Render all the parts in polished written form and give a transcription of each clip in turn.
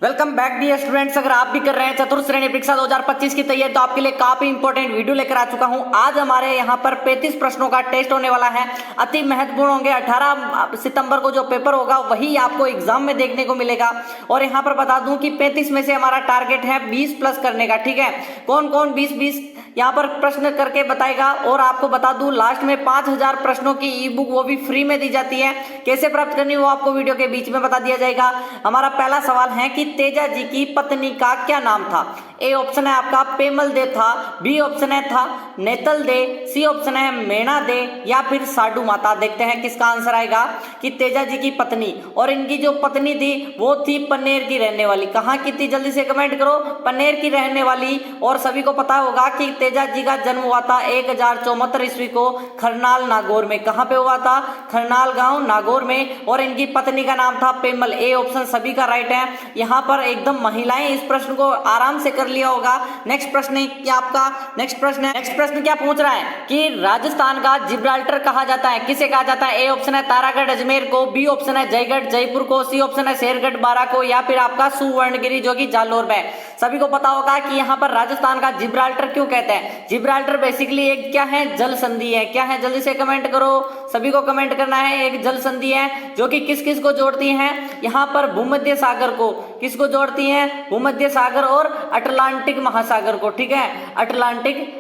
Welcome back dear students. अगर आप भी कर रहे हैं चतुर्थ श्रेणी परीक्षा 2025 की तैयारी तो आपके लिए काफी इंपॉर्टेंट वीडियो लेकर आ चुका हूं। आज हमारे यहां पर 35 प्रश्नों का टेस्ट होने वाला है, अति महत्वपूर्ण होंगे। 18 सितंबर को जो पेपर होगा वही आपको एग्जाम में देखने को मिलेगा। और यहां पर बता दूं कि 35 में से हमारा टारगेट है 20 प्लस करने का। ठीक है, कौन कौन 20 यहाँ पर प्रश्न करके बताएगा। और आपको बता दूं लास्ट में 5000 प्रश्नों की ई बुक वो भी फ्री में दी जाती है। कैसे प्राप्त करनी वो आपको वीडियो के बीच में बता दिया जाएगा। हमारा पहला सवाल है कि तेजा जी की पत्नी का क्या नाम था। ए ऑप्शन है आपका पेमल दे था, बी ऑप्शन है था नेतल दे, सी ऑप्शन है मेणा दे या फिर साडू माता। देखते हैं किसका आंसर आएगा कि तेजा जी की पत्नी। और इनकी जो पत्नी थी वो थी पन्नेर की रहने वाली। कहाँ की थी जल्दी से कमेंट करो, पन्नेर की रहने वाली। और सभी को पता होगा कि तेजा जी का जन्म हुआ था 1074 ईस्वी को खरनाल नागौर में। कहाँ पे हुआ था? खरनाल गांव नागौर में। और इनकी पत्नी का नाम था पेमल। ए ऑप्शन सभी का राइट है। यहाँ पर एकदम महिलाएं इस प्रश्न को आराम से कर लिया होगा। नेक्स्ट प्रश्न है क्या आपका? नेक्स्ट प्रश्न क्या पूछ रहा है कि राजस्थान का जिब्राल्टर कहा जाता है, किसे कहा जाता है? ए ऑप्शन है तारागढ़ अजमेर को, बी ऑप्शन है जयगढ़ जयपुर को, सी ऑप्शन है शेरगढ़ बारा को या फिर आपका सुवर्णगिरी जो कि जालोर में। सभी को पता होगा कि यहाँ पर राजस्थान का जिब्राल्टर क्यों कहते हैं। जिब्राल्टर बेसिकली एक क्या है? जल संधि है। क्या है जल्दी से कमेंट करो, सभी को कमेंट करना है। एक जल संधि है जो कि किस किस को जोड़ती है? यहाँ पर भूमध्य सागर को किसको जोड़ती है? भूमध्य सागर और अटलांटिक महासागर को। ठीक है, अटलांटिक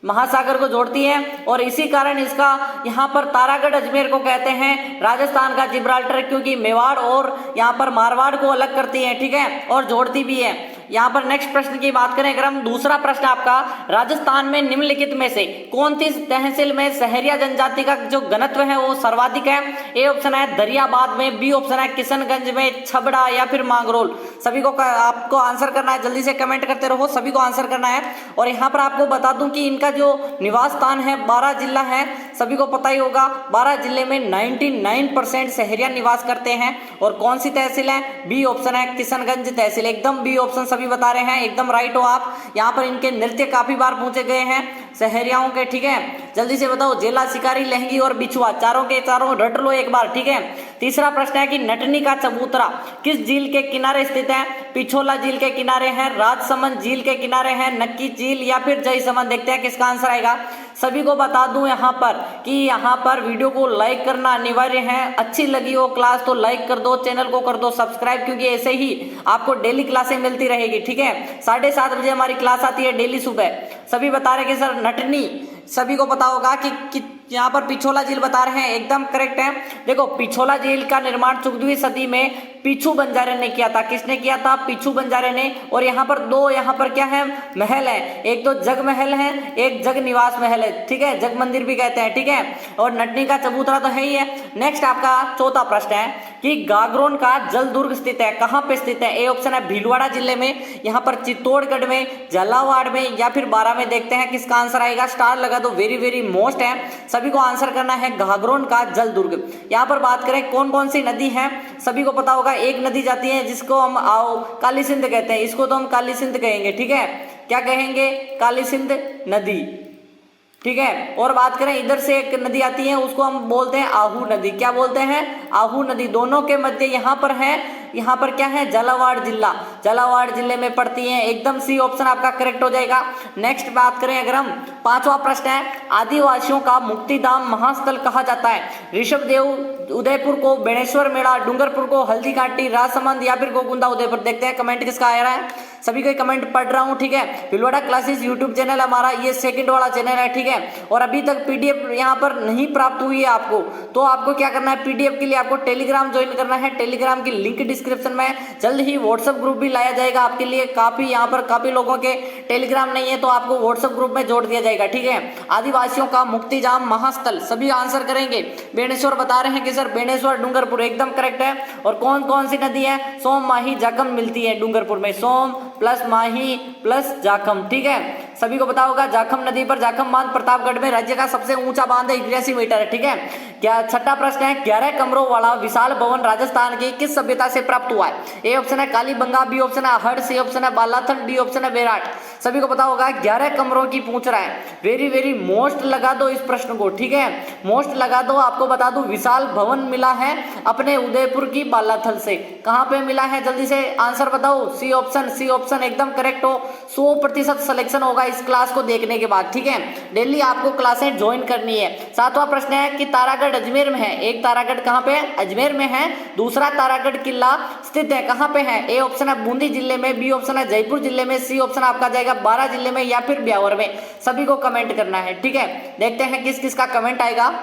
महासागर को जोड़ती है। और इसी कारण इसका यहाँ पर तारागढ़ अजमेर को कहते हैं राजस्थान का जिब्राल्टर, क्योंकि मेवाड़ और यहाँ पर मारवाड़ को अलग करती है। ठीक है, और जोड़ती भी है। यहाँ पर नेक्स्ट प्रश्न की बात करें अगर हम, दूसरा प्रश्न आपका, राजस्थान में निम्नलिखित में से कौन सी तहसील में सहरिया जनजाति का जो घनत्व है वो सर्वाधिक है? ए ऑप्शन है दरियाबाद में, बी ऑप्शन है किशनगंज में, छबड़ा या फिर मांगरोल। सभी को आपको आंसर करना है, जल्दी से कमेंट करते रहो, सभी को आंसर करना है। और यहाँ पर आपको बता दूं कि इनका जो निवास स्थान है 12 जिला है। सभी को पता ही होगा 12 जिले में 99% सहरिया निवास करते हैं। और कौन सी तहसील है? बी ऑप्शन है किशनगंज तहसील। एकदम बी ऑप्शन सभी बता रहे हैं, एकदम राइट हो आप। यहाँ पर इनके नृत्य काफी बार पूछे गए हैं सहरियाओं के। ठीक है, जल्दी से बताओ। जेला, शिकारी, लहंगी और बिछुआ, चारों के चारों रट लो एक बार। ठीक है, तीसरा प्रश्न है कि नटनी का चबूतरा किस झील के किनारे स्थित है? पिछोला झील के किनारे है, राजसमंद झील के किनारे है, नक्की झील या फिर जयसमंद। देखते हैं किसका आंसर आएगा। सभी को बता दूं यहाँ पर कि यहाँ पर वीडियो को लाइक करना अनिवार्य है। अच्छी लगी हो क्लास तो लाइक कर दो, चैनल को कर दो सब्सक्राइब, क्योंकि ऐसे ही आपको डेली क्लासें मिलती रहेगी। ठीक है, 7:30 बजे हमारी क्लास आती है डेली सुबह। सभी बता रहे कि सर नटनी, सभी को पता होगा कि यहाँ पर पिछोला झील बता रहे हैं, एकदम करेक्ट है। देखो पिछोला झील का निर्माण 14वीं सदी में पीछू बंजारे ने किया था। किसने किया था? पीछू बंजारे ने। और यहाँ पर दो यहाँ पर क्या है? महल है। एक तो जग महल है, एक जग निवास महल है। ठीक है, जग मंदिर भी कहते हैं। ठीक है, और नटनी का चबूतरा तो है ही है। नेक्स्ट आपका चौथा प्रश्न है कि गागरोन का जल दुर्ग स्थित है, कहाँ पे स्थित है? ए ऑप्शन है भीलवाड़ा जिले में, यहाँ पर चित्तौड़गढ़ में, झालावाड़ में या फिर बारा में। देखते हैं किसका आंसर आएगा। स्टार लगा दो, वेरी वेरी मोस्ट है। सभी को आंसर करना है गागरोन का जल दुर्ग। यहाँ पर बात करें कौन कौन सी नदी है, सभी को पता होगा एक नदी जाती है जिसको हम काली सिंध कहते हैं। इसको तो हम काली सिंध कहेंगे। ठीक है, क्या कहेंगे? काली सिंध नदी। ठीक है, और बात करें इधर से एक नदी आती है उसको हम बोलते हैं आहू नदी। क्या बोलते हैं? आहू नदी। दोनों के मध्य यहाँ पर है, यहाँ पर क्या है? झालावाड़ जिला, झालावाड़ जिले में पड़ती है। एकदम सी ऑप्शन आपका करेक्ट हो जाएगा। नेक्स्ट बात करें अगर हम, पांचवा प्रश्न है आदिवासियों का मुक्तिधाम महास्थल कहा जाता है? ऋषभदेव उदयपुर को, बेणेश्वर मेला, डूंगरपुर को, हल्दी घाटी, राजसमंद या फिर गोकुंदा उदयपुर। देखते हैं कमेंट किसका आ रहा है। सभी को कमेंट पढ़ रहा हूँ। ठीक है, भिलवाड़ा क्लासेस यूट्यूब चैनल हमारा ये सेकंड वाला चैनल है। ठीक है, और अभी तक पीडीएफ यहाँ पर नहीं प्राप्त हुई है आपको, तो आपको क्या करना है? पीडीएफ के लिए आपको टेलीग्राम ज्वाइन करना है। टेलीग्राम की लिंक डिस्क्रिप्शन में, जल्द ही व्हाट्सएप ग्रुप भी लाया जाएगा आपके लिए। काफी यहाँ पर काफी लोगों के टेलीग्राम नहीं है तो आपको व्हाट्सएप ग्रुप में जोड़ दिया जाएगा। ठीक है, आदिवासियों का मुक्तिधाम महास्थल सभी आंसर करेंगे। बेणेश्वर बता रहे हैं कि सर बेणेश्वर डूंगरपुर, एकदम करेक्ट है। और कौन कौन सी नदी है? सोम, माही, जाखम मिलती है डूंगरपुर में। सोम प्लस माही प्लस जाखम। ठीक है, सभी को पता होगा जाखम नदी पर जाखम बांध प्रतापगढ़ में राज्य का सबसे ऊंचा बांध है, 83 मीटर है। ठीक है, क्या छठा प्रश्न है, 11 कमरों वाला विशाल भवन राजस्थान की किस सभ्यता से प्राप्त हुआ है? ए ऑप्शन है कालीबंगा, बी ऑप्शन है हड़, सी ऑप्शन है बालाथल, डी ऑप्शन है बेराट। सभी को पता होगा 11 कमरों की पूछ रहा है। वेरी वेरी मोस्ट लगा दो इस प्रश्न को। ठीक है, मोस्ट लगा दो। आपको बता दूं विशाल भवन मिला है अपने उदयपुर की बालाथल से। कहां पे मिला है जल्दी से आंसर बताओ। सी ऑप्शन एकदम करेक्ट हो। 100% सिलेक्शन होगा इस क्लास को देखने के बाद। ठीक है, डेली आपको क्लासें ज्वाइन करनी है। सातवां प्रश्न है कि तारागढ़ अजमेर में है। एक तारागढ़ कहां पे है? अजमेर में है। दूसरा तारागढ़ किला स्थित है कहां पे है? ए ऑप्शन है बूंदी जिले में, बी ऑप्शन है जयपुर जिले में, सी ऑप्शन आपका जाएगा बारां जिले में या फिर ब्यावर में। सभी को कमेंट करना है। ठीक है, देखते हैं किस किस का कमेंट आएगा।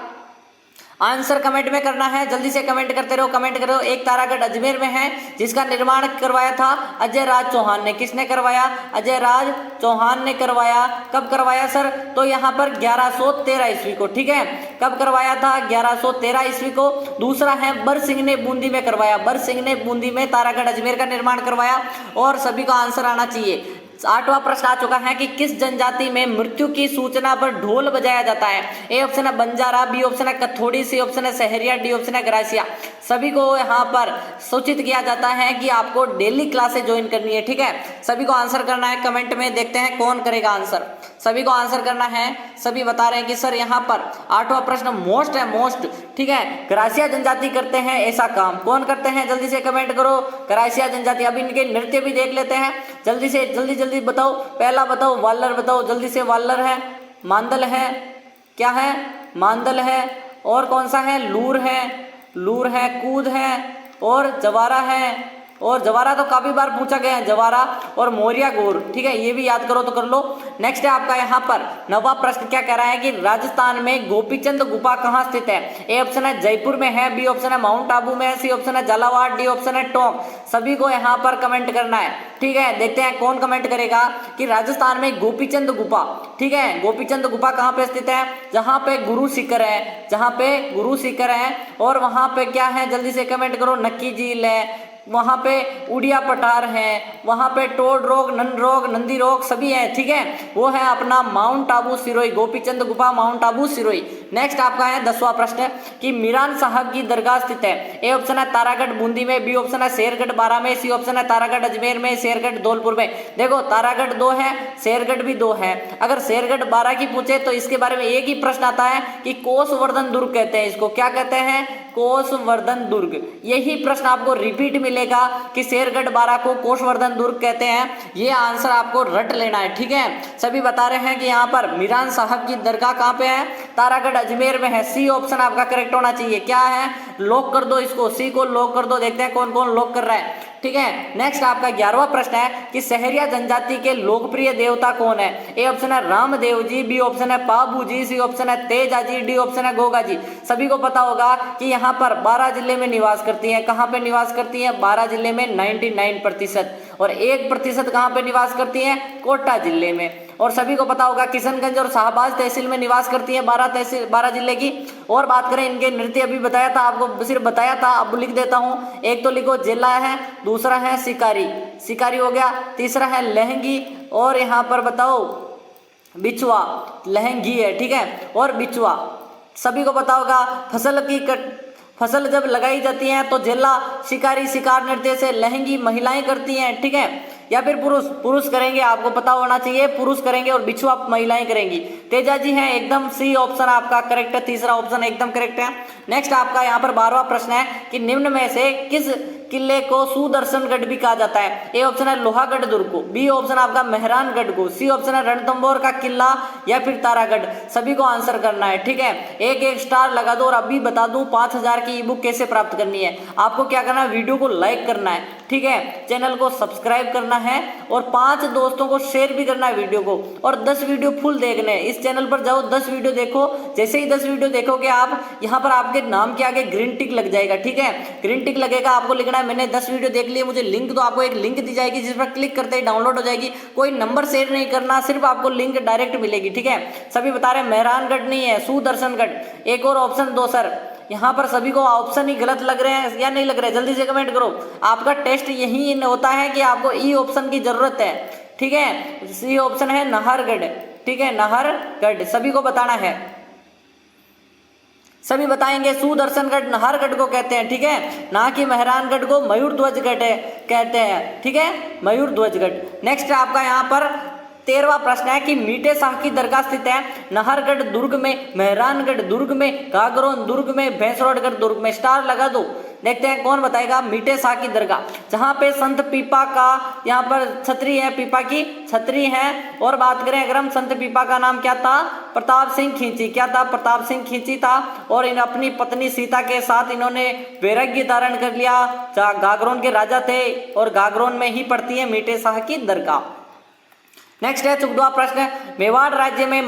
आंसर कमेंट में करना है, जल्दी से कमेंट करते रहो, कमेंट करो। एक तारागढ़ अजमेर में है जिसका निर्माण करवाया था अजय राज चौहान ने। किसने करवाया? अजय राज चौहान ने करवाया। कब करवाया सर? तो यहाँ पर 1113 ईस्वी को। ठीक है, कब करवाया था? 1113 ईस्वी को। दूसरा है बर सिंह ने बूंदी में करवाया। बर सिंह ने बूंदी में तारागढ़ अजमेर का निर्माण करवाया। और सभी का आंसर आना चाहिए। आठवां प्रश्न आ चुका है कि किस जनजाति में मृत्यु की सूचना पर ढोल बजाया जाता है? ए ऑप्शन है बंजारा, बी ऑप्शन है कथोड़ी, सी ऑप्शन है सहरिया, डी ऑप्शन है ग्रासिया। सभी को यहाँ पर सूचित किया जाता है कि आपको डेली क्लासेस ज्वाइन करनी है। ठीक है, सभी को आंसर करना है कमेंट में, देखते हैं कौन करेगा आंसर। सभी को आंसर करना है। सभी बता रहे हैं कि सर यहाँ पर आठवां प्रश्न मोस्ट है, मोस्ट। ठीक है, ग्रासिया जनजाति करते हैं ऐसा काम। कौन करते हैं जल्दी से कमेंट करो। ग्रासिया जनजाति। अब इनके नृत्य भी देख लेते हैं जल्दी से, जल्दी बताओ। पहला बताओ, वालर बताओ जल्दी से। वालर है, मांदल है, क्या है? मांदल है। और कौन सा है? लूर है, कूद है और जवारा है। और जवारा तो काफी बार पूछा गया है, जवारा और मोरिया गोर। ठीक है, ये भी याद करो तो कर लो। नेक्स्ट है आपका यहाँ पर नवा प्रश्न क्या कह रहा है कि राजस्थान में गोपीचंद गुफा कहाँ स्थित है? ए ऑप्शन है जयपुर में है, बी ऑप्शन है माउंट आबू में है, सी ऑप्शन है झालावाड़, डी ऑप्शन है टोंक। सभी को यहाँ पर कमेंट करना है। ठीक है, देखते हैं कौन कमेंट करेगा कि राजस्थान में गोपीचंद गुफा। ठीक है, गोपीचंद गुफा कहाँ पे स्थित है? जहाँ पे गुरु शिखर है, जहाँ पे गुरु शिखर है। और वहां पे क्या है जल्दी से कमेंट करो। नक्की झील है, वहां पे उड़िया पठार है, वहां पे टोड रोग, नंद रोग, नंदी रोग सभी है। ठीक है, वो है अपना माउंट आबू सिरोही, गोपीचंद गुफा माउंट आबू सिरोही। नेक्स्ट आपका है 10वां प्रश्न कि मीरान साहब की दरगाह स्थित है। ए ऑप्शन है तारागढ़ बूंदी में, बी ऑप्शन है शेरगढ़ बारा में, सी ऑप्शन है तारागढ़ अजमेर में, शेरगढ़ धौलपुर में। देखो तारागढ़ 2 है, शेरगढ़ भी 2 है। अगर शेरगढ़ 12 की पूछे तो इसके बारे में एक ही प्रश्न आता है कि कोसवर्धन दुर्ग कहते हैं इसको। क्या कहते हैं? कोसवर्धन दुर्ग। यही प्रश्न आपको रिपीट मिलेगा कि शेरगढ़ 12 को कोसवर्धन दुर्ग कहते हैं। ये आंसर आपको रट लेना है। ठीक है, सभी बता रहे हैं कि यहाँ पर मीरान साहब की दरगाह कहाँ पे है? तारागढ़ अजमेर में है। सी ऑप्शन आपका करेक्ट होना चाहिए। क्या है? लॉक कर दो इसको, सी को लॉक कर दो। देखते हैं कौन कौन लॉक कर रहा है। ठीक है, नेक्स्ट आपका 11वां प्रश्न है कि सहरिया जनजाति के लोकप्रिय देवता कौन है? ए ऑप्शन है रामदेव जी, बी ऑप्शन है पाबू जी, सी ऑप्शन है तेजा जी, डी ऑप्शन है गोगा जी। सभी को पता होगा कि यहाँ पर 12 जिले में निवास करती हैं। कहाँ पे निवास करती हैं? 12 जिले में 99%। और 1% कहाँ पे निवास करती हैं? कोटा जिले में। और सभी को पता होगा किशनगंज और शाहबाज तहसील में निवास करती है 12 जिले की। और बात करें इनके नृत्य, अभी बताया था आपको, सिर्फ बताया था, अब लिख देता हूँ। एक तो लिखो जेला है, दूसरा है शिकारी, शिकारी हो गया, तीसरा है लहंगी, और यहाँ पर बताओ बिचवा, लहंगी है। ठीक है, और बिचवा। सभी को पता होगा फसल जब लगाई जाती है तो जेला शिकारी शिकार नृत्य से, लहंगी महिलाएं करती हैं। ठीक है, या फिर पुरुष करेंगे, आपको पता होना चाहिए, पुरुष करेंगे, और बिछुआ महिलाएं करेंगी। तेजा जी हैं, एकदम सी ऑप्शन आपका करेक्ट है, तीसरा ऑप्शन एकदम करेक्ट है। नेक्स्ट आपका यहाँ पर 12वां प्रश्न है कि निम्न में से किस किले को सुदर्शनगढ़ भी कहा जाता है? ए ऑप्शन है लोहागढ़ दुर्ग को, बी ऑप्शन आपका मेहरानगढ़ को, सी ऑप्शन है रणथंभौर का किला, या फिर तारागढ़। सभी को आंसर करना है। ठीक है, एक स्टार लगा दो। और अभी बता दूं 5000 की ई बुक कैसे प्राप्त करनी है। आपको क्या करना है? वीडियो को लाइक करना है। ठीक है, चैनल को सब्सक्राइब करना है और 5 दोस्तों को शेयर भी करना है वीडियो को, और 10 वीडियो फुल देखने हैं। इस चैनल पर जाओ, 10 वीडियो देखो। जैसे ही 10 वीडियो देखोगे आप, यहाँ पर आपके नाम के आगे ग्रीन टिक लग जाएगा। ठीक है, ग्रीन टिक लगेगा, आपको लिखना है मैंने 10 वीडियो देख लिए, मुझे लिंक दो। आपको एक लिंक दी जाएगी जिस पर क्लिक करते ही डाउनलोड हो जाएगी। कोई नंबर शेयर नहीं करना, सिर्फ आपको लिंक डायरेक्ट मिलेगी। ठीक है, सभी बता रहे हैं मेहरानगढ़ नहीं है, सुदर्शनगढ़। एक और ऑप्शन दो सर। यहाँ पर सभी को ऑप्शन ही गलत लग रहे हैं या नहीं लग रहे? जल्दी से कमेंट करो। आपका टेस्ट यही होता है कि आपको ई ऑप्शन की जरूरत है। ठीक है, सी ऑप्शन है नाहरगढ़, ठीक है, नाहरगढ़ सभी को बताना है, सभी बताएंगे। सुदर्शनगढ़ नाहरगढ़ को कहते हैं, ठीक है, ना कि मेहरानगढ़ को मयूरध्वजगढ़ कहते हैं, ठीक है, मयूरध्वजगढ़। नेक्स्ट आपका यहाँ पर 13वां प्रश्न है कि मीठे शाह की दरगाह स्थित है नाहरगढ़ दुर्ग में, मेहरानगढ़ दुर्ग में, गागरोन दुर्ग में, भैंसरोडगढ़ दुर्ग में। स्टार लगा दो, देखते हैं कौन बताएगा। मीठे शाह की दरगाह जहाँ पे संत पीपा का यहाँ पर छतरी है, पीपा की छतरी है। और बात करें अगर हम, संत पीपा का नाम क्या था? प्रताप सिंह खींची। क्या था? प्रताप सिंह खींची था। और इन अपनी पत्नी सीता के साथ इन्होंने वैराग्य धारण कर लिया। गागरोन के राजा थे और गागरोन में ही पड़ती है मीठे शाह की दरगाह। नेक्स्ट है 14वां प्रश्न, मेवाड़ राज्य में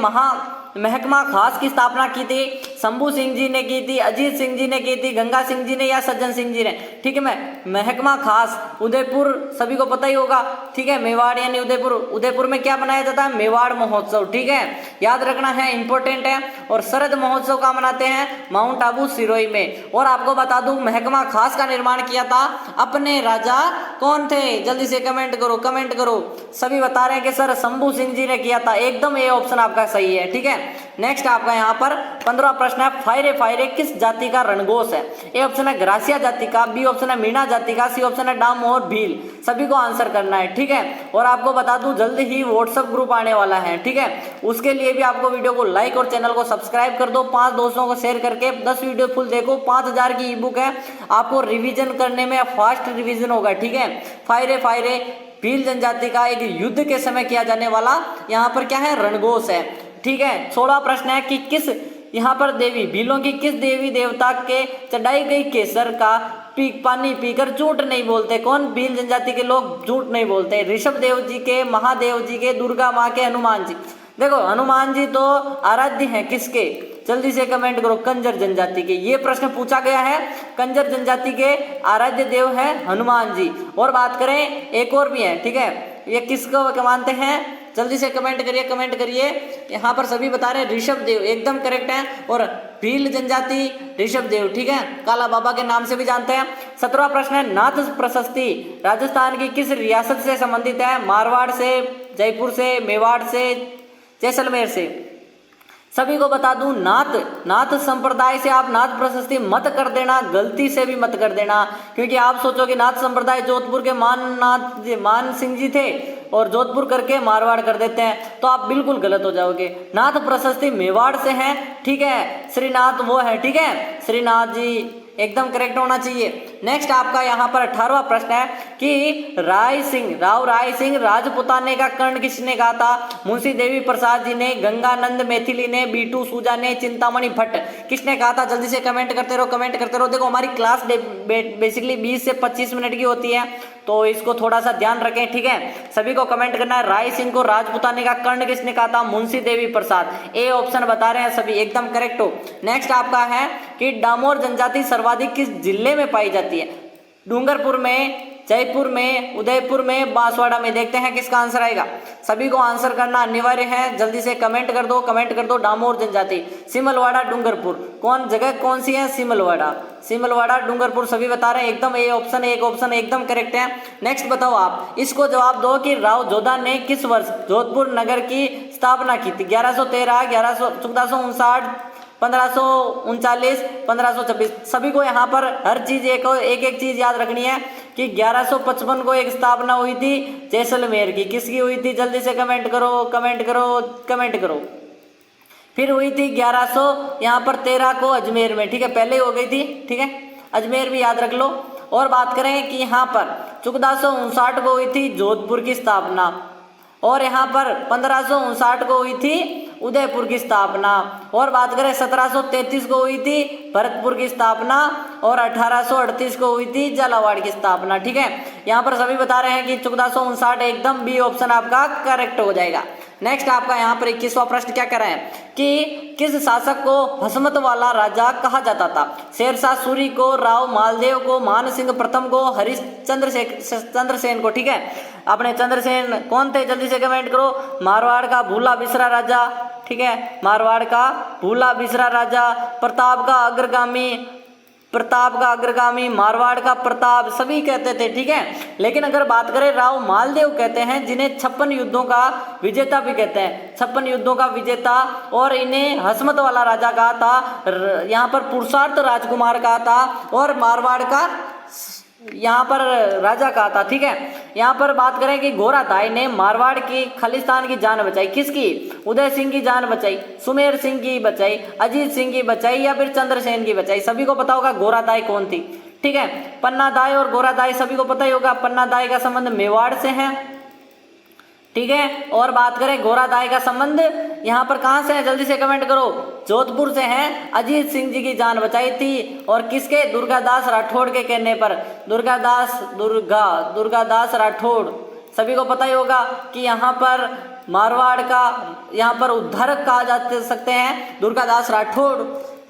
महकमा खास की स्थापना की थी? शंभू सिंह जी ने की थी, अजीत सिंह जी ने की थी, गंगा सिंह जी ने या सज्जन सिंह जी ने? ठीक है, महकमा खास उदयपुर सभी को पता ही होगा, ठीक है, मेवाड़ यानी उदयपुर। उदयपुर में क्या मनाया जाता है? मेवाड़ महोत्सव, ठीक है, याद रखना है, इंपॉर्टेंट है। और शरद महोत्सव का मनाते हैं माउंट आबू सिरोही में। और आपको बता दूं महकमा खास का निर्माण किया था अपने राजा कौन थे? जल्दी से कमेंट करो, कमेंट करो। सभी बता रहे हैं कि सर शंभू सिंह जी ने किया था, एकदम ये ऑप्शन आपका सही है, ठीक है। नेक्स्ट आपका यहाँ पर 15वां प्रश्न है, फायरे फायरे किस जाति का रणघोष है? ए ऑप्शन है ग्रासिया जाति का, बी ऑप्शन है मीणा जाति का, सी ऑप्शन है डाम और भील। सभी को आंसर करना है, ठीक है। और आपको बता दूं जल्द ही व्हाट्सएप ग्रुप आने वाला है, ठीक है, उसके लिए भी आपको वीडियो को लाइक और चैनल को सब्सक्राइब कर दो, 5 दोस्तों को शेयर करके 10 वीडियो फुल देखो। 5000 की ई बुक है, आपको रिविजन करने में फास्ट रिविजन होगा, ठीक है। फायरे फायरे भील जनजाति का एक युद्ध के समय किया जाने वाला यहाँ पर क्या है? रणघोष है, ठीक है। 16वां प्रश्न है कि किस यहाँ पर देवी भीलों की किस देवी देवता के चढ़ाई गई केसर का पानी पीकर झूठ नहीं बोलते? कौन? भील जनजाति के लोग झूठ नहीं बोलते। ऋषभ देव जी के, महादेव जी के, दुर्गा माँ के, हनुमान जी। देखो हनुमान जी तो आराध्य हैं किसके? जल्दी से कमेंट करो। कंजर जनजाति के, ये प्रश्न पूछा गया है। कंजर जनजाति के आराध्य देव है हनुमान जी। और बात करें एक और भी है, ठीक है, ये किसको मानते हैं? जल्दी से कमेंट करिए, कमेंट करिए। यहाँ पर सभी बता रहे हैं ऋषभ देव, एकदम करेक्ट है। और भील जनजाति ऋषभ देव, ठीक है, काला बाबा के नाम से भी जानते हैं। 17वां प्रश्न है, नाथ प्रशस्ति राजस्थान की किस रियासत से संबंधित है? मारवाड़ से, जयपुर से, मेवाड़ से, जैसलमेर से? सभी को बता दूं नाथ संप्रदाय से आप नाथ प्रशस्ति मत कर देना, गलती से भी मत कर देना, क्योंकि आप सोचोगे नाथ संप्रदाय जोधपुर के मान सिंह जी थे और जोधपुर करके मारवाड़ कर देते हैं, तो आप बिल्कुल गलत हो जाओगे। नाथ प्रशस्ति मेवाड़ से है, ठीक है, श्रीनाथ वो है, ठीक है, श्रीनाथ जी एकदम करेक्ट होना चाहिए। नेक्स्ट आपका यहाँ पर 18वां प्रश्न है कि राव राय सिंह राजपुताने का कर्ण किसने कहा था? मुंशी देवी प्रसाद जी ने, गंगानंद मैथिली ने, बीटू सूजा ने, चिंतामणि भट्ट किसने कहा था? जल्दी से कमेंट करते रहो, कमेंट करते रहो। देखो हमारी क्लास बेसिकली 20 से 25 मिनट की होती है, तो इसको थोड़ा सा ध्यान रखें, ठीक है। सभी को कमेंट करना है, राय सिंह को राजपुताने का कर्ण किसने कहा था? मुंशी देवी प्रसाद। ए ऑप्शन बता रहे हैं सभी, एकदम करेक्ट हो। नेक्स्ट आपका है कि डामोर जनजाति सर्वाधिक किस जिले में पाई जाती है? डूंगरपुर में, जयपुर में, उदयपुर में, बांसवाड़ा में? देखते हैं किसका आंसर आएगा। सभी को आंसर करना अनिवार्य है, जल्दी से कमेंट कर दो, कमेंट कर दो। डामोर जनजाति, सिमलवाड़ा, डूंगरपुर, कौन जगह कौन सी है? सिमलवाड़ा, डूंगरपुर। सभी बता रहे हैं एकदम ए ऑप्शन, एक ऑप्शन एकदम करेक्ट है। नेक्स्ट बताओ आप, इसको जवाब दो कि राव जोधा ने किस वर्ष जोधपुर नगर की स्थापना की थी? 1113, 1459, 1539, 1526। सभी को यहाँ पर हर चीज एक चीज याद रखनी है कि 1155 को एक स्थापना हुई थी जैसलमेर की। किसकी हुई थी? जल्दी से कमेंट करो, कमेंट करो, कमेंट करो। फिर हुई थी 1100 यहाँ पर 13 को अजमेर में, ठीक है, पहले हो गई थी, ठीक है, अजमेर भी याद रख लो। और बात करें कि यहाँ पर 1459 को हुई थी जोधपुर की स्थापना, और यहाँ पर 1559 को हुई थी उदयपुर की स्थापना। और बात करें 1733 को हुई थी भरतपुर की स्थापना, और 1838 को हुई थी झालावाड़ की स्थापना, ठीक है। यहाँ पर सभी बता रहे हैं कि 1459 एकदम बी ऑप्शन आपका करेक्ट हो जाएगा। नेक्स्ट आपका यहाँ पर 21वां प्रश्न क्या कर रहे हैं कि किस शासक को हसमत वाला राजा कहा जाता था? शेरशाह सूरी को, राव मालदेव को, मान सिंह प्रथम को, चंद्र सेन को, ठीक है। अपने चंद्रसेन कौन थे? जल्दी से कमेंट करो। मारवाड़ का भूला बिसरा राजा, ठीक है, मारवाड़ का भूला बिसरा राजा, प्रताप का अग्रगामी प्रताप का अग्रगामी, मारवाड़ का प्रताप, सभी कहते थे, ठीक है। लेकिन अगर बात करें राव मालदेव कहते हैं, जिन्हें 56 युद्धों का विजेता भी कहते हैं, 56 युद्धों का विजेता, और इन्हें हसमत वाला राजा कहा था, यहाँ पर पुरुषार्थ राजकुमार कहा था, और मारवाड़ का यहाँ पर राजा कहा था, ठीक है। यहाँ पर बात करें कि घोराताई ने मारवाड़ की खालिस्तान की जान बचाई, किसकी? उदय सिंह की जान बचाई, सुमेर सिंह की बचाई, अजीत सिंह की बचाई, या फिर चंद्रसेन की बचाई? सभी को पता होगा घोराताई कौन थी, ठीक है। पन्नादाई और घोराताई सभी को पता ही होगा। पन्नादाई का संबंध मेवाड़ से है, ठीक है। और बात करें घोराताई का संबंध यहाँ पर कहाँ से है, जल्दी से कमेंट करो। जोधपुर से है। अजीत सिंह जी की जान बचाई थी, और किसके? दुर्गादास राठौड़ के कहने पर। दुर्गादास राठौड़, सभी को पता ही होगा कि यहाँ पर मारवाड़ का यहाँ पर उद्धारक कहा जा सकते हैं दुर्गादास राठौड़,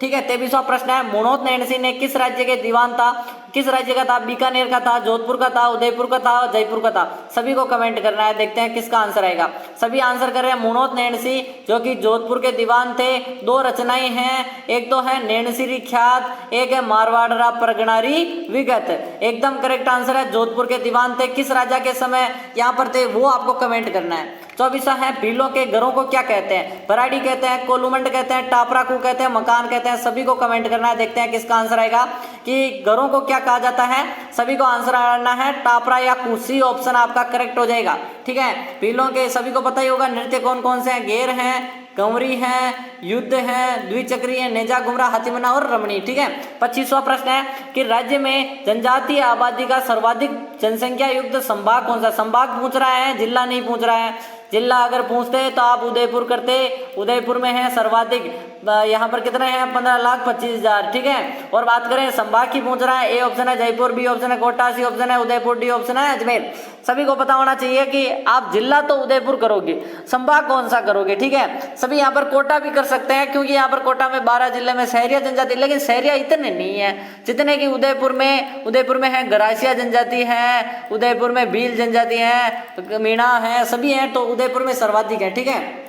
ठीक है। 23वां प्रश्न है, मुणोत नैणसी ने किस राज्य के दीवान था? किस राज्य का था? बीकानेर का था, जोधपुर का था, उदयपुर का था, जयपुर का था? सभी को कमेंट करना है, देखते हैं किसका आंसर आएगा। सभी आंसर कर रहे हैं मुणोत नैणसी, जो कि जोधपुर के दीवान थे। 2 रचनाएं हैं, एक तो है नैणसीरी ख्यात, एक है मारवाड़रा परगणारी विगत। एकदम करेक्ट आंसर है, जोधपुर के दीवान थे। किस राजा के समय यहाँ पर थे वो आपको कमेंट करना है। 24वां है, भीलों के घरों को क्या कहते हैं? भराड़ी कहते हैं, कोलुमंड कहते हैं, टापराकू कहते हैं, मकान कहते हैं? सभी को कमेंट करना है, देखते हैं किसका आंसर आएगा कि घरों को क्या कहा जाता है। सभी को आंसर आना है टापरा या कुसी, ऑप्शन आपका करेक्ट हो जाएगा, ठीक है। भीलों के सभी को पता ही होगा नृत्य कौन कौन से हैं? गेर हैं, कंवरी है, युद्ध है, द्विचक्री है, नेजा घुमरा, हाथीमना और रमणी, ठीक है। 25वां प्रश्न है कि राज्य में जनजातीय आबादी का सर्वाधिक जनसंख्या युक्त संभाग कौन सा? संभाग पूछ रहा है, जिला नहीं पूछ रहा है। जिला अगर पूछते तो आप उदयपुर करते, उदयपुर में है सर्वाधिक, यहाँ पर कितने हैं? 15,25,000, ठीक है। और बात करें संभाग की पूछ रहा है, ए ऑप्शन है जयपुर, बी ऑप्शन है कोटा, सी ऑप्शन है उदयपुर, डी ऑप्शन है अजमेर। सभी को पता होना चाहिए कि आप जिला तो उदयपुर करोगे, संभाग कौन सा करोगे, ठीक है। सभी यहाँ पर कोटा भी कर सकते हैं, क्योंकि यहाँ पर कोटा में 12 जिले में शहरिया जनजाति, लेकिन शहरिया इतने नहीं है जितने कि उदयपुर में है। गरासिया जनजाति है, उदयपुर में भील जनजाति है, मीणा है, सभी हैं, तो उदयपुर में सर्वाधिक है, ठीक है।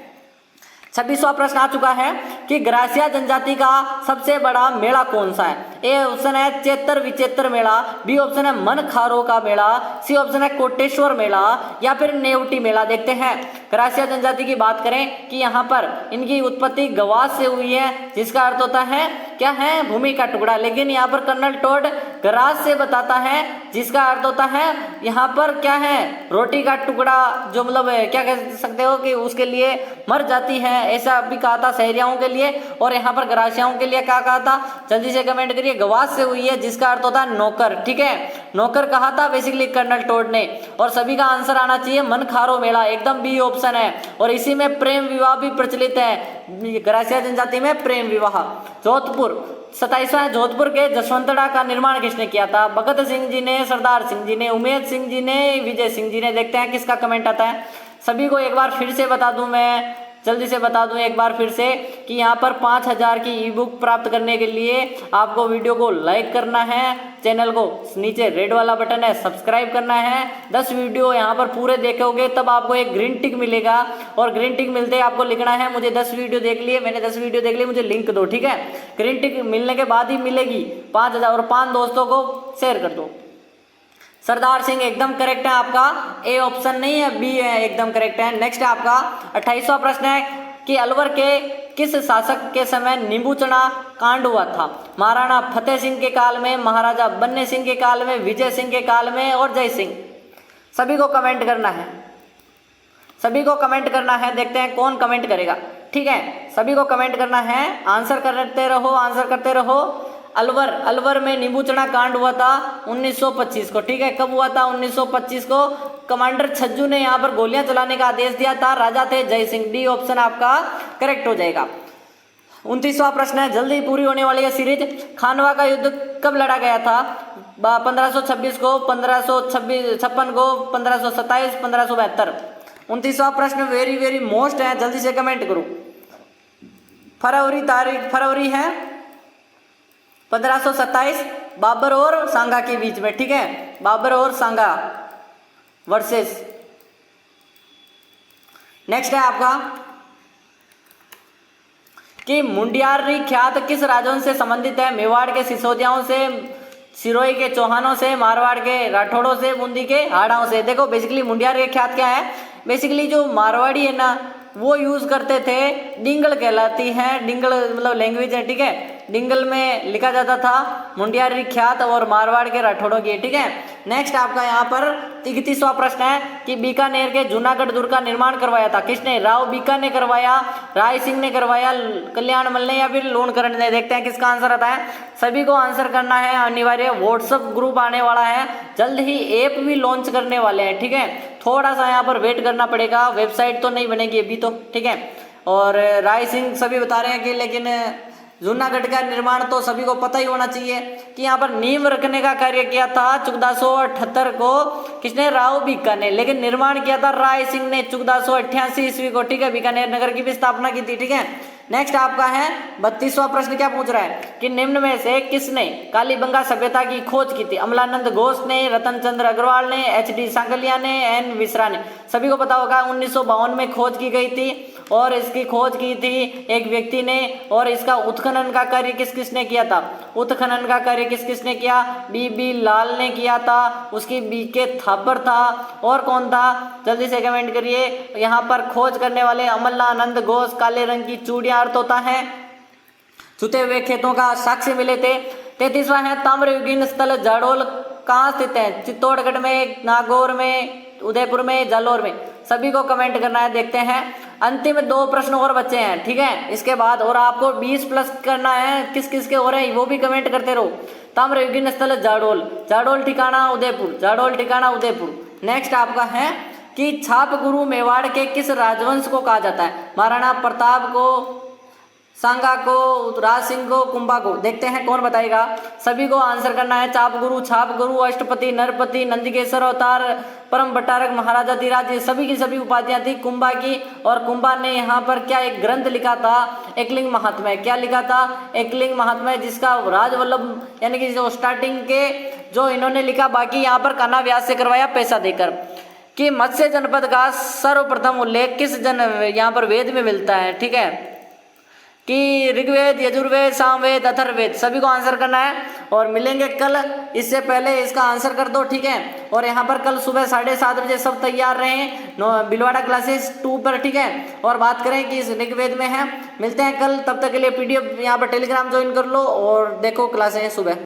26वां प्रश्न आ चुका है कि गरासिया जनजाति का सबसे बड़ा मेला कौन सा है? ए ऑप्शन है चेतर विचेतर मेला, बी ऑप्शन है मन खारो का मेला, सी ऑप्शन है कोटेश्वर मेला, या फिर नेवटी मेला? देखते हैं। गरासिया जनजाति की बात करें कि यहाँ पर इनकी उत्पत्ति गवास से हुई है, जिसका अर्थ होता है क्या है? भूमि का टुकड़ा। लेकिन यहाँ पर कर्नल टोड गरास से बताता है, जिसका अर्थ होता है यहाँ पर क्या है? रोटी का टुकड़ा, जो मतलब क्या कह सकते हो कि उसके लिए मर जाती है, ऐसा भी कहा था शहरियाओं के लिए। और यहाँ पर गरासियाओं के लिए क्या कहा था? जल्दी से कमेंट करिए। गवास से हुई है, जिसका अर्थ होता है नौकर, ठीक है। नौकर कहा था बेसिकली कर्नल टोड ने। और सभी का आंसर आना चाहिए मन खारो मेला, एकदम बी ऑप्शन है। और इसी में प्रेम विवाह भी प्रचलित है, गरासिया जनजाति में प्रेम विवाह। जोधपुर 27वां, जोधपुर के जसवंतड़ा का निर्माण किसने किया था? भगत सिंह जी ने, सरदार सिंह जी ने, उमेद सिंह जी ने, विजय सिंह जी ने? देखते हैं किसका कमेंट आता है। सभी को एक बार फिर से बता दूं, मैं जल्दी से बता दूं एक बार फिर से कि यहाँ पर 5000 की ई बुक प्राप्त करने के लिए आपको वीडियो को लाइक करना है, चैनल को नीचे रेड वाला बटन है सब्सक्राइब करना है। 10 वीडियो यहाँ पर पूरे देखोगे तब आपको एक ग्रीन टिक मिलेगा, और ग्रीन टिक मिलते ही आपको लिखना है मुझे 10 वीडियो देख लिए, मैंने 10 वीडियो देख लिए, मुझे लिंक दो, ठीक है। ग्रीन टिक मिलने के बाद ही मिलेगी 5000, और 5 दोस्तों को शेयर कर दो। सरदार सिंह एकदम करेक्ट है आपका, ए ऑप्शन नहीं है, बी है, एकदम करेक्ट है। नेक्स्ट है आपका 28वां प्रश्न है कि अलवर के किस शासक के समय नींबूचना कांड हुआ था? महाराणा फतेह सिंह के काल में, महाराजा बन्ने सिंह के काल में, विजय सिंह के काल में, और जय सिंह? सभी को कमेंट करना है, सभी को कमेंट करना है, देखते हैं कौन कमेंट करेगा, ठीक है। सभी को कमेंट करना है, आंसर करते रहो, आंसर करते रहो। अलवर में नींबूचना कांड हुआ था 1925 को, ठीक है। कब हुआ था? 1925 को। कमांडर छज्जू ने यहाँ पर गोलियां चलाने का आदेश दिया था, राजा थे जय सिंह। डी ऑप्शन आपका करेक्ट हो जाएगा। 29वां प्रश्न है, जल्दी पूरी होने वाली है सीरीज। खानवा का युद्ध कब लड़ा गया था? 1526 को, 1556 को, 1527, 1572? 29वां प्रश्न वेरी वेरी मोस्ट है, जल्दी से कमेंट करो। फरवरी है 1527, बाबर और सांगा के बीच में, ठीक है। बाबर और सांगा वर्सेस। नेक्स्ट है आपका कि मुंडियारी ख्यात किस राजवंश से संबंधित है? मेवाड़ के सिसोदियाओं से, सिरोही के चौहानों से, मारवाड़ के राठौड़ों से, बूंदी के हाड़ाओं से। देखो बेसिकली मुंडियारी ख्यात क्या है? बेसिकली जो मारवाड़ी है ना वो यूज करते थे, डिंगल कहलाती है, डिंगल मतलब लैंग्वेज है, ठीक है। डिंगल में लिखा जाता था मुंडियारी ख्यात और मारवाड़ के राठौड़ों की, ठीक है। नेक्स्ट आपका यहाँ पर 31वां प्रश्न है कि बीकानेर के जूनागढ़ दुर्ग का निर्माण करवाया था किसने? राव बीका ने करवाया, राय सिंह ने करवाया, कल्याण मल ने, या फिर लोणकरण ने? देखते हैं किसका आंसर आता है। सभी को आंसर करना है अनिवार्य। व्हाट्सएप ग्रुप आने वाला है, जल्द ही ऐप भी लॉन्च करने वाले हैं, ठीक है। थोड़ा सा यहाँ पर वेट करना पड़ेगा, वेबसाइट तो नहीं बनेगी अभी तो, ठीक है। और राय सिंह सभी बता रहे हैं कि, लेकिन जूनागढ़ का निर्माण तो सभी को पता ही होना चाहिए कि यहाँ पर नींव रखने का कार्य किया था 1478 को किसने? राव बीका ने। लेकिन निर्माण किया था राय सिंह ने 1488 ईस्वी को, ठीक है। बीकानेर नगर की भी स्थापना की थी, ठीक है। नेक्स्ट आपका है 32वां प्रश्न, क्या पूछ रहा है कि निम्न में से किसने कालीबंगा सभ्यता की खोज की थी? अमलानंद घोष ने, रतन चंद्र अग्रवाल ने, एच.डी. सांगलिया ने, एन मिश्रा ने? सभी को पता होगा 1952 में खोज की गई थी और इसकी खोज की थी एक व्यक्ति ने। और इसका उत्खनन का कार्य किस किसने किया था? उत्खनन का कार्य किस किसने किया? बी लाल ने किया था, उसकी B.K. थापर था, और कौन था? जल्दी से कमेंट करिए। यहाँ पर खोज करने वाले अमलानंद घोष। काले रंग की चूड़ियां अर्थ होता है छुते हुए खेतों का साक्ष्य मिले थे। 33वां है ताम्रयुगीन स्थल जाडोल कहाँ स्थित है? चित्तौड़गढ़ में, नागौर में, उदयपुर में, जालौर में? सभी को कमेंट करना है। देखते हैं अंतिम 2 प्रश्न और बचे हैं, ठीक है, इसके बाद। और आपको 20 प्लस करना है। किस किस के हो रहे हैं वो भी कमेंट करते रहो। ताम्रयुगीन स्थल जाडोल, जाडोल ठिकाना उदयपुर, जाडोल ठिकाना उदयपुर। नेक्स्ट आपका है कि छाप गुरु मेवाड़ के किस राजवंश को कहा जाता है? महाराणा प्रताप को, सांगा को, राज सिंह को, कुंभा को? देखते हैं कौन बताएगा। सभी को आंसर करना है। छाप गुरु, अष्टपति, नरपति, नंदीकेश्वर अवतार, परम भट्टारक, महाराजा धीराज, ये सभी की सभी उपाधियां थी कुंभा की। और कुंभा ने यहाँ पर क्या एक ग्रंथ लिखा था? एकलिंग महात्म्य। क्या लिखा था? एकलिंग महात्म्य, जिसका राजवल्लभ यानी कि जो स्टार्टिंग के जो इन्होंने लिखा, बाकी यहाँ पर कान्हा व्यास से करवाया पैसा देकर। कि मत्स्य जनपद का सर्वप्रथम उल्लेख किस यहाँ पर वेद में मिलता है? ठीक है, कि ऋग्वेद, यजुर्वेद, सामवेद, अथर्ववेद? सभी को आंसर करना है और मिलेंगे कल। इससे पहले इसका आंसर कर दो, ठीक है। और यहाँ पर कल सुबह 7:30 बजे सब तैयार रहें बिलवाड़ा क्लासेस 2 पर, ठीक है। और बात करें कि इस ऋग्वेद में है। मिलते हैं कल, तब तक के लिए PDF यहाँ पर टेलीग्राम ज्वाइन कर लो और देखो क्लासें सुबह।